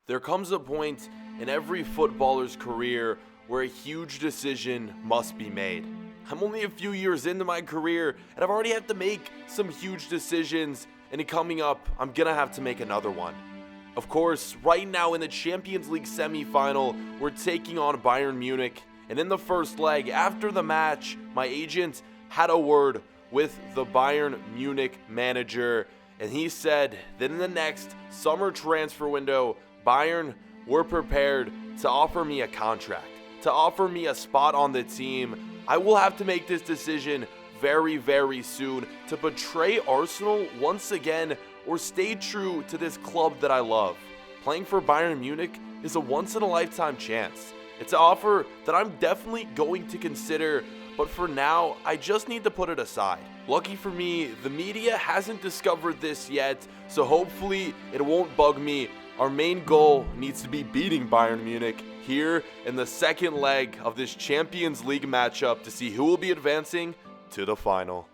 There comes a point in every footballer's career where a huge decision must be made. I'm only a few years into my career and I've already had to make some huge decisions, and coming up, I'm gonna have to make another one. Of course, right now in the Champions League semifinal, we're taking on Bayern Munich, and in the first leg, after the match, my agent had a word with the Bayern Munich manager, and he said that in the next summer transfer window, Bayern were prepared to offer me a contract, to offer me a spot on the team. I will have to make this decision very, very soon to betray Arsenal once again or stay true to this club that I love. Playing for Bayern Munich is a once-in-a-lifetime chance. It's an offer that I'm definitely going to consider, but for now, I just need to put it aside. Lucky for me, the media hasn't discovered this yet, so hopefully it won't bug me. Our main goal needs to be beating Bayern Munich here in the second leg of this Champions League matchup to see who will be advancing to the final.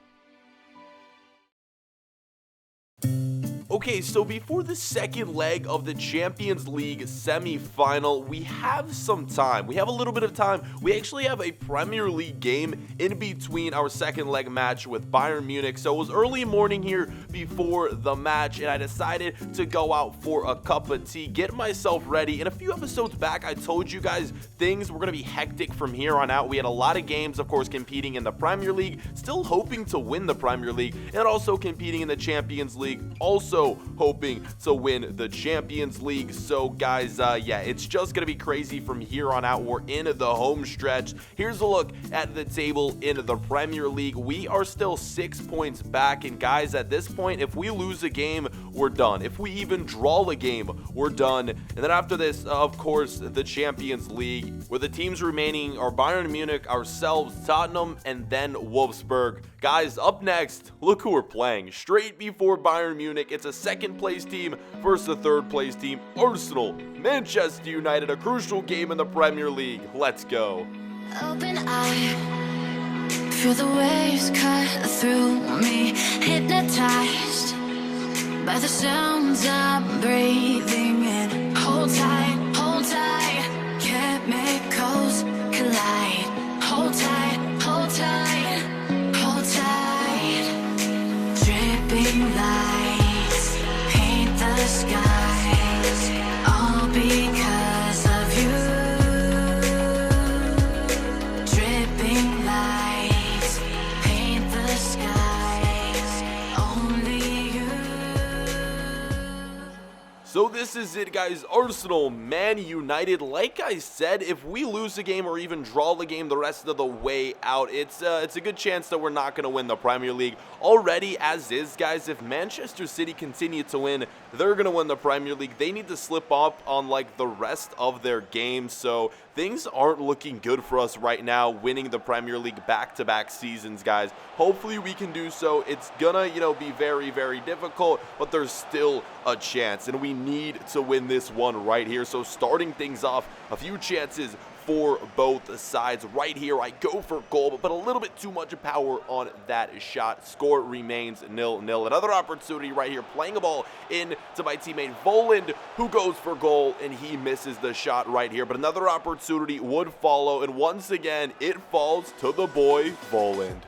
Okay, so before the second leg of the Champions League semi-final, we have some time. We have a little bit of time. We actually have a Premier League game in between our second leg match with Bayern Munich. So it was early morning here before the match, and I decided to go out for a cup of tea, get myself ready. And a few episodes back, I told you guys things were going to be hectic from here on out. We had a lot of games, of course, competing in the Premier League, still hoping to win the Premier League, and also competing in the Champions League, also hoping to win the Champions League. So guys, yeah, it's just gonna be crazy from here on out. We're in the home stretch. Here's a look at the table in the Premier League. We are still 6 points back, and guys, at this point, if we lose a game, we're done. If we even draw a game, we're done. And then after this, of course, the Champions League, where the teams remaining are Bayern Munich, ourselves, Tottenham, and then Wolfsburg. Guys, up next, look who we're playing. Straight before Bayern Munich, it's a second place team versus a third place team, Arsenal, Manchester United, a crucial game in the Premier League. Let's go. Open eye, feel the waves cut through me, hypnotized by the sounds I'm breathing in. Hold tight, chemicals collide. Hold tight, hold tight, hold tight. Dripping lights paint the skies, all because of you. Dripping lights paint the skies, only you. So this is it, guys. Arsenal, Man United. Like I said, if we lose a game or even draw the game the rest of the way out, it's a good chance that we're not going to win the Premier League already as is, guys. If Manchester City continue to win, they're going to win the Premier League. They need to slip up on like the rest of their games, so things aren't looking good for us right now, winning the Premier League back-to-back seasons, guys. Hopefully we can do so. It's gonna, be very, very difficult, but there's still a chance, and we need to win this one right here. So starting things off, a few chances for both sides. Right here, I go for goal, but a little bit too much power on that shot. Score remains 0-0. Another opportunity right here, playing a ball in to my teammate Voland, who goes for goal, and he misses the shot right here. But another opportunity would follow, and once again, it falls to the boy Voland.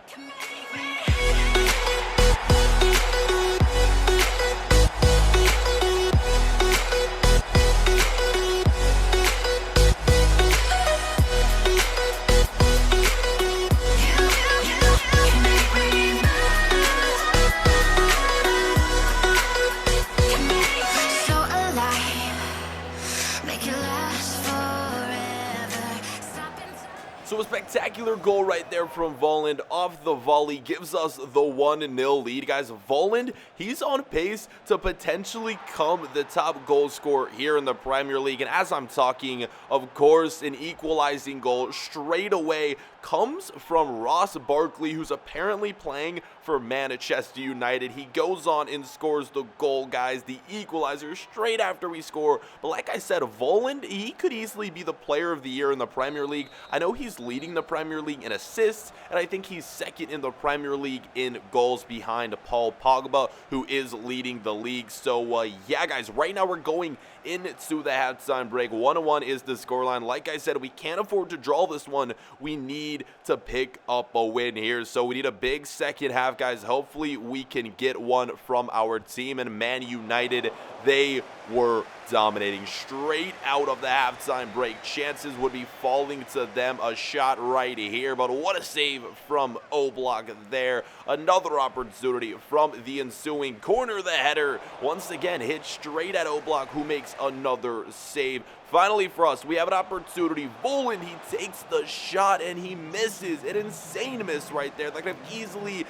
So a spectacular goal right there from Voland off the volley gives us the 1-0 lead. Guys, Voland, he's on pace to potentially become the top goal scorer here in the Premier League. And as I'm talking, of course, an equalizing goal straight away comes from Ross Barclay, who's apparently playing for Manchester United. He goes on and scores the goal, guys, the equalizer straight after we score. But like I said, Volland, he could easily be the player of the year in the Premier League. I know he's leading the Premier League in assists, and I think he's second in the Premier League in goals behind Paul Pogba, who is leading the league. So yeah, guys, right now we're going into the halftime break. 1-1 is the scoreline. Like I said, we can't afford to draw this one. We need to pick up a win here. So we need a big second half, guys. Hopefully we can get one from our team. And Man United, they were dominating straight out of the halftime break. Chances would be falling to them. A shot right here, but what a save from Oblak there. Another opportunity from the ensuing corner. The header once again hit straight at Oblak, who makes another save. Finally for us, we have an opportunity. Volland, he takes the shot and he misses. An insane miss right there. That could have easily,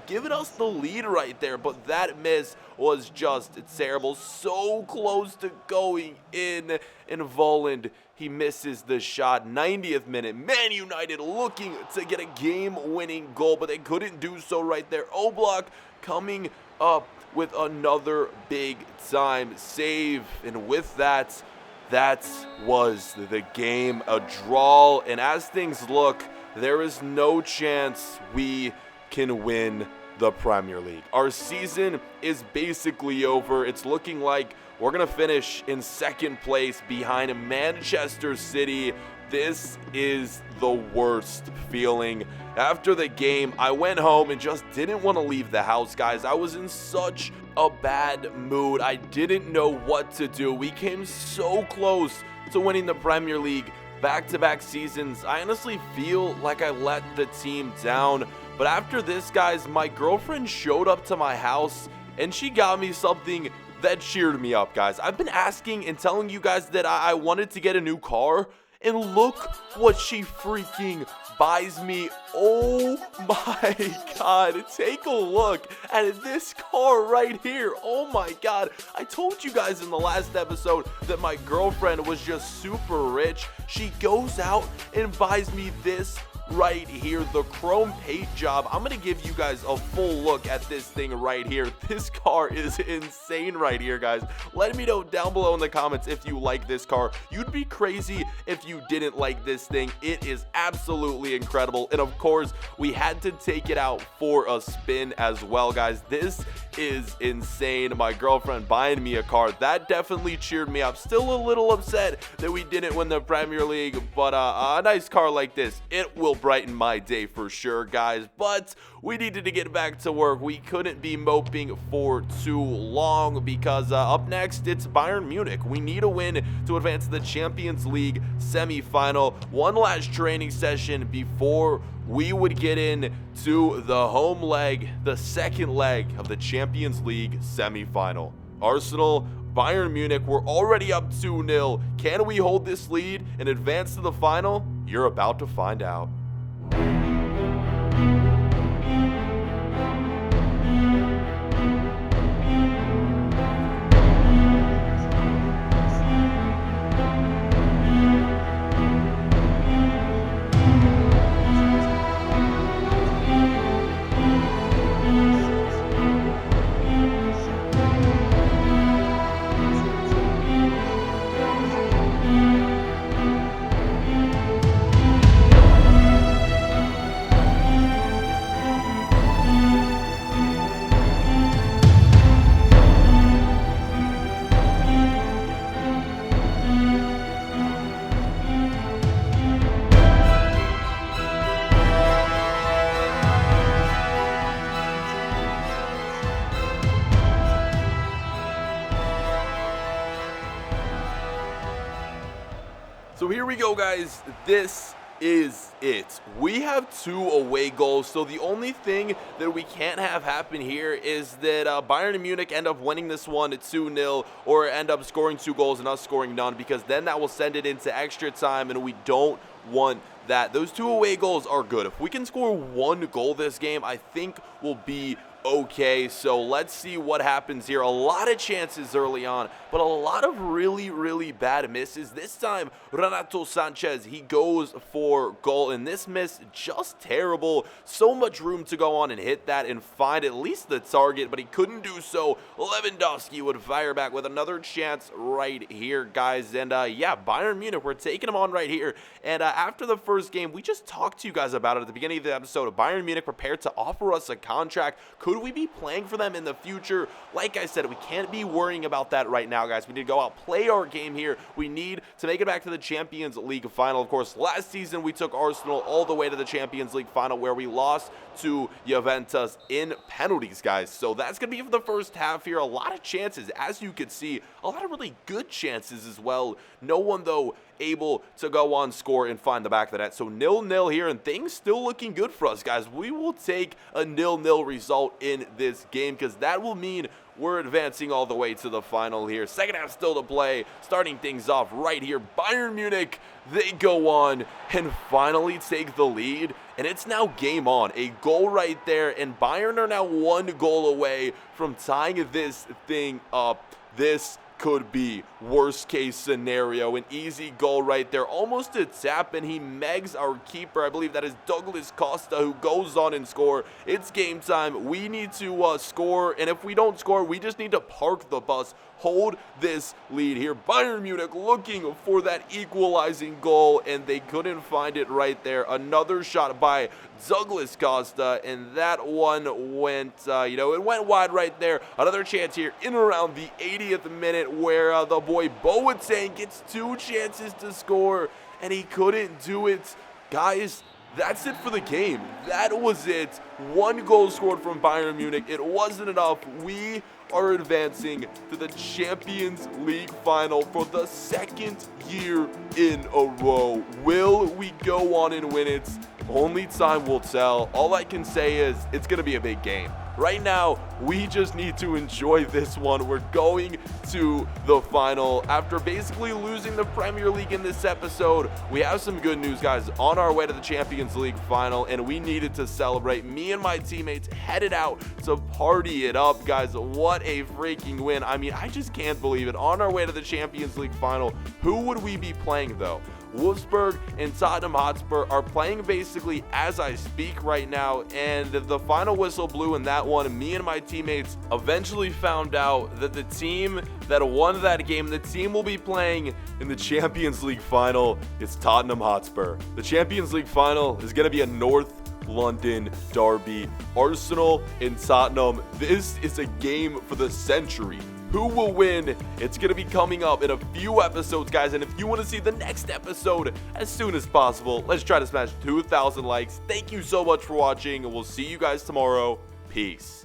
given us the lead right there. But that miss was just terrible. So close to going in. And Volland, he misses the shot. 90th minute. Man United looking to get a game-winning goal, but they couldn't do so right there. Oblak coming up with another big-time save. And with that was the game, a draw, and as things look, there is no chance we can win the Premier League. Our season is basically over. It's looking like we're going to finish in second place behind Manchester City. This is the worst feeling. After the game, I went home and just didn't want to leave the house, guys. I was in such a bad mood. I didn't know what to do. We came so close to winning the Premier League back-to-back seasons. I honestly feel like I let the team down. But after this, guys, my girlfriend showed up to my house and she got me something that cheered me up, guys. I've been asking and telling you guys that I wanted to get a new car, and look what she freaking buys me. Oh my god, take a look at this car right here. Oh my god, I told you guys in the last episode that my girlfriend was just super rich. She goes out and buys me this right here, the chrome paint job. I'm gonna give you guys a full look at this thing right here. This car is insane right here, guys. Let me know down below in the comments if you like this car. You'd be crazy if you didn't like this thing. It is absolutely incredible, and of course we had to take it out for a spin as well, guys. This is insane. My girlfriend buying me a car, that definitely cheered me up. Still a little upset that we didn't win the Premier League, but a nice car like this, it will brighten my day for sure, guys. But we needed to get back to work. We couldn't be moping for too long because up next it's Bayern Munich. We need a win to advance to the Champions League semifinal. One last training session before we would get in to the home leg, the second leg of the Champions League semifinal. Arsenal, Bayern Munich, we're already up 2-0. Can we hold this lead and advance to the final? You're about to find out. So here we go, guys. This is it. We have 2 away goals, so the only thing that we can't have happen here is that Bayern Munich end up winning this one 2-0 or end up scoring 2 goals and us scoring none, because then that will send it into extra time, and we don't want that. Those 2 away goals are good. If we can score 1 goal this game, I think we'll be Okay, so let's see what happens here. A lot of chances early on, but a lot of really bad misses. This time, Renato Sanchez, he goes for goal, and this miss just terrible. So much room to go on and hit that and find at least the target, but he couldn't do so. Lewandowski would fire back with another chance right here, guys. And yeah, Bayern Munich, we're taking them on right here. And after the first game, we just talked to you guys about it at the beginning of the episode. Bayern Munich prepared to offer us a contract. Could we be playing for them in the future? Like I said, we can't be worrying about that right now, guys. We need to go out, play our game here. We need to make it back to the Champions League final. Of course, last season we took Arsenal all the way to the Champions League final where we lost to Juventus in penalties, guys. So that's going to be for the first half here. A lot of chances, as you can see, a lot of really good chances as well. No one, though, able to go on, score, and find the back of the net. So 0-0 here, and things still looking good for us, guys. We will take a 0-0 result in this game because that will mean we're advancing all the way to the final here. Second half still to play. Starting things off right here. Bayern Munich, they go on and finally take the lead. And it's now game on. A goal right there. And Bayern are now 1 goal away from tying this thing up. This could be worst case scenario. An easy goal right there, almost a tap, and he megs our keeper. I believe that is Douglas Costa, who goes on and score. It's game time. We need to score, and if we don't score, we just need to park the bus, hold this lead here. Bayern Munich looking for that equalizing goal, and they couldn't find it right there. Another shot by Douglas Costa, and that one went, it went wide right there. Another chance here in around the 80th minute where the boy Boateng gets 2 chances to score, and he couldn't do it. Guys, that's it for the game. That was it. 1 goal scored from Bayern Munich. It wasn't enough. We are advancing to the Champions League final for the 2nd year in a row. Will we go on and win it? Only time will tell. All I can say is it's going to be a big game. Right now, we just need to enjoy this one. We're going to the final. After basically losing the Premier League in this episode, we have some good news, guys. On our way to the Champions League final, and we needed to celebrate. Me and my teammates headed out to party it up, guys. What a freaking win. I mean, I just can't believe it. On our way to the Champions League final, who would we be playing, though? Wolfsburg and Tottenham Hotspur are playing basically as I speak right now, and the final whistle blew in that one. Me and my teammates eventually found out that the team that won that game, the team will be playing in the Champions League final, is Tottenham Hotspur. The Champions League final is going to be a North London derby. Arsenal and Tottenham. This is a game for the century. Who will win? It's going to be coming up in a few episodes, guys. And if you want to see the next episode as soon as possible, let's try to smash 2,000 likes. Thank you so much for watching, and we'll see you guys tomorrow. Peace.